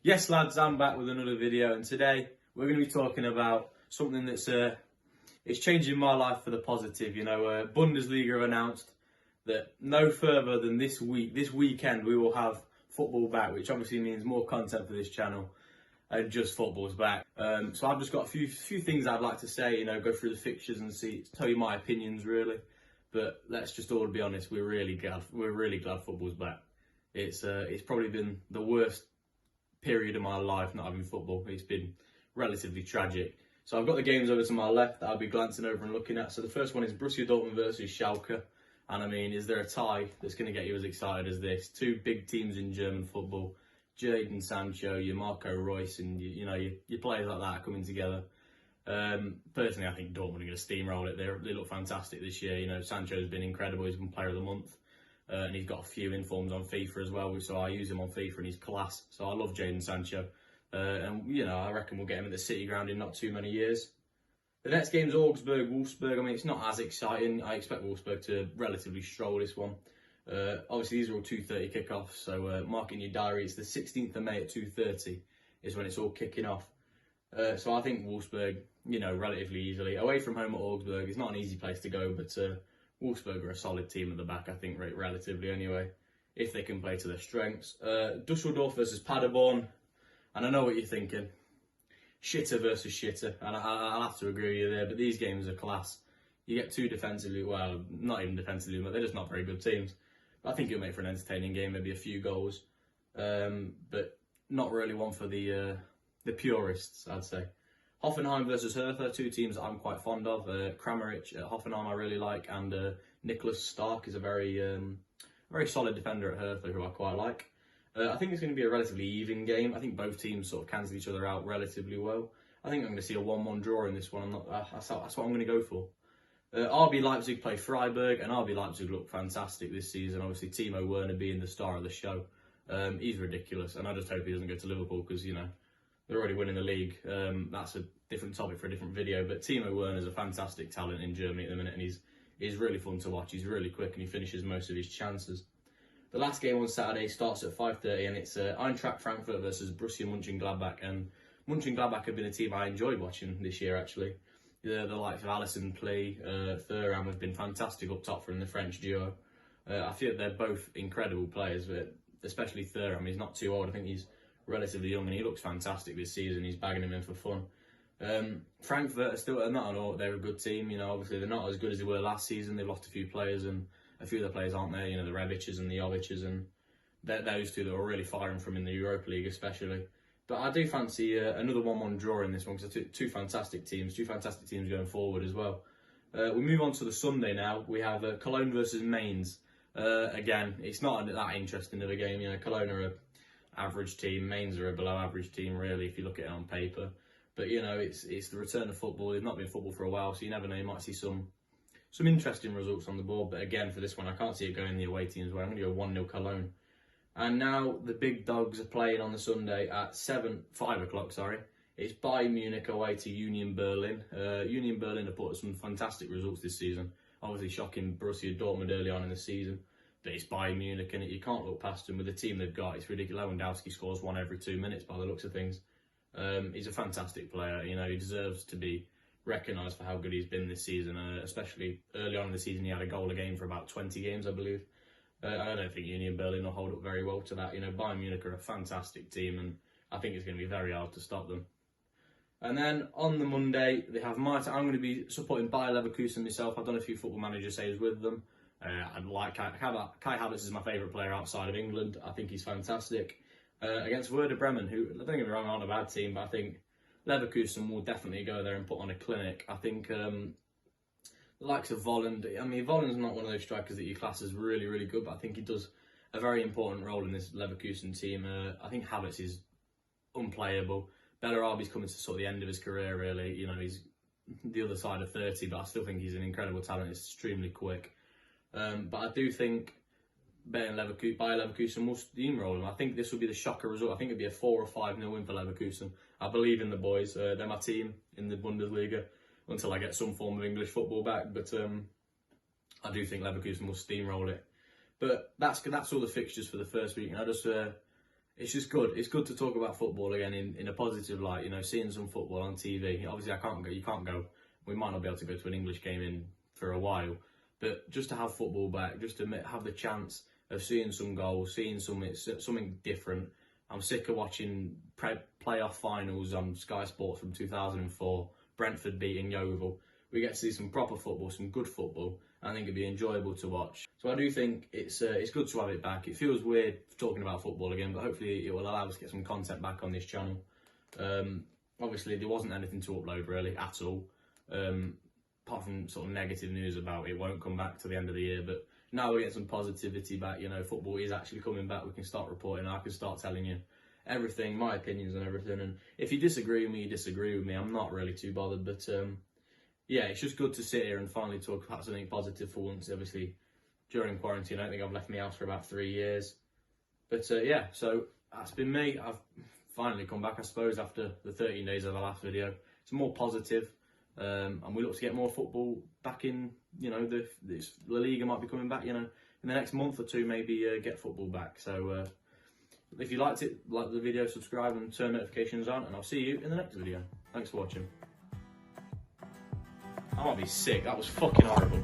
Yes lads, I'm back with another video, and today we're going to be talking about something that's it's changing my life for the positive. Bundesliga have announced that no further than this weekend, we will have football back, which obviously means more content for this channel and just football's back. So I've just got a few things I'd like to say, go through the fixtures and tell you my opinions really. But let's just all be honest, we're really glad football's back. It's probably been the worst period of my life not having football. It's been relatively tragic. So I've got the games over to my left that I'll be glancing over and looking at. So the first one is Borussia Dortmund versus Schalke. And I mean, is there a tie that's going to get you as excited as this? Two big teams in German football. Jadon Sancho, your Marco Reus, and your players like that coming together. Personally, I think Dortmund are going to steamroll it. They look fantastic this year. Sancho's been incredible. He's been player of the month. And he's got a few informs on FIFA as well, so I use him on FIFA and he's class. So I love Jadon Sancho. I reckon we'll get him at the City ground in not too many years. The next game's Augsburg, Wolfsburg. I mean, it's not as exciting. I expect Wolfsburg to relatively stroll this one. Obviously, these are all 2:30 kickoffs, so mark in your diary. It's the 16th of May at 2:30 is when it's all kicking off. So I think Wolfsburg, relatively easily. Away from home at Augsburg, it's not an easy place to go, but Wolfsburg are a solid team at the back, I think, relatively anyway, if they can play to their strengths. Dusseldorf versus Paderborn, and I know what you're thinking. Shitter versus shitter, and I'll have to agree with you there, but these games are class. You get two defensively, well, not even defensively, but they're just not very good teams. But I think it'll make for an entertaining game, maybe a few goals, but not really one for the purists, I'd say. Hoffenheim versus Hertha, two teams that I'm quite fond of. Kramaric at Hoffenheim I really like, and Nicholas Stark is a very solid defender at Hertha who I quite like. I think it's going to be a relatively even game. I think both teams sort of cancel each other out relatively well. I think I'm going to see a 1-1 draw in this one. That's what I'm going to go for. RB Leipzig play Freiburg, and RB Leipzig look fantastic this season. Obviously, Timo Werner being the star of the show. He's ridiculous, and I just hope he doesn't go to Liverpool because, they're already winning the league. That's a different topic for a different video. But Timo Werner is a fantastic talent in Germany at the minute, and he's really fun to watch. He's really quick, and he finishes most of his chances. The last game on Saturday starts at 5:30, and it's Eintracht Frankfurt versus Borussia Mönchengladbach. And Mönchengladbach have been a team I enjoyed watching this year, actually. The likes of Alisson, Plee, Thuram have been fantastic up top from the French duo. I feel they're both incredible players, but especially Thuram. He's not too old. I think he's relatively young, and he looks fantastic this season. He's bagging him in for fun. Frankfurt are still they're a good team. Obviously they're not as good as they were last season. They've lost a few players, and a few of the players aren't there. The Rebiches and the Joviches, and those two that were really firing from in the Europa League especially. But I do fancy another 1-1 draw in this one because two fantastic teams going forward as well. We move on to the Sunday now. We have Cologne versus Mainz. Again, it's not that interesting of a game. Cologne are a average team. Mainz are a below average team, really, if you look at it on paper. But it's the return of football. There's not been football for a while, so you never know. You might see some interesting results on the board. But again, for this one, I can't see it going the away team's way. I'm going to go 1-0 Cologne. And now the big dogs are playing on the Sunday at 5 o'clock. It's Bayern Munich away to Union Berlin. Union Berlin have put some fantastic results this season. Obviously shocking Borussia Dortmund early on in the season. But it's Bayern Munich, and you can't look past them with the team they've got. It's ridiculous. Lewandowski scores one every 2 minutes by the looks of things. He's a fantastic player. He deserves to be recognised for how good he's been this season. Especially early on in the season, he had a goal a game for about 20 games, I believe. I don't think Union Berlin will hold up very well to that. Bayern Munich are a fantastic team, and I think it's going to be very hard to stop them. And then on the Monday, they have my team. I'm going to be supporting Bayer Leverkusen myself. I've done a few Football Manager saves with them. I like Kai Havertz is my favourite player outside of England. I think he's fantastic. Against Werder Bremen, who, don't get me wrong, aren't a bad team, but I think Leverkusen will definitely go there and put on a clinic. I think the likes of Volland, Volland's not one of those strikers that you class as really, really good, but I think he does a very important role in this Leverkusen team. I think Havertz is unplayable. Bellarabi's coming to sort of the end of his career, really. He's the other side of 30, but I still think he's an incredible talent. He's extremely quick. But I do think Bayer Leverkusen will steamroll them. I think this will be the shocker result. I think it'll be a 4 or 5-0 win for Leverkusen. I believe in the boys. They're my team in the Bundesliga until I get some form of English football back. But I do think Leverkusen will steamroll it. But that's all the fixtures for the first week. And it's just good. It's good to talk about football again in a positive light. You know, seeing some football on TV. Obviously, I can't go. You can't go. We might not be able to go to an English game in for a while, but just to have football back, just to have the chance of seeing some goals, seeing something different. I'm sick of watching playoff finals on Sky Sports from 2004. Brentford beating Yeovil. We get to see some proper football, some good football. I think it'd be enjoyable to watch. So I do think it's good to have it back. It feels weird talking about football again, but hopefully it will allow us to get some content back on this channel. Obviously, there wasn't anything to upload really at all, apart from sort of negative news about it won't come back to the end of the year. But now we're getting some positivity back. You know, football is actually coming back. We can start reporting. I can start telling you everything, my opinions and everything. And if you disagree with me, you disagree with me. I'm not really too bothered, but yeah, it's just good to sit here and finally talk about something positive for once. Obviously, during quarantine, I don't think I've left my house for about 3 years. But yeah, so that's been me. I've finally come back, I suppose, after the 13 days of the last video. It's more positive, and we look to get more football back in. You know, the La Liga might be coming back. You know, in the next month or two, maybe get football back. So if you liked it, like the video, subscribe and turn notifications on, and I'll see you in the next video. Thanks for watching. I might be sick. That was fucking horrible.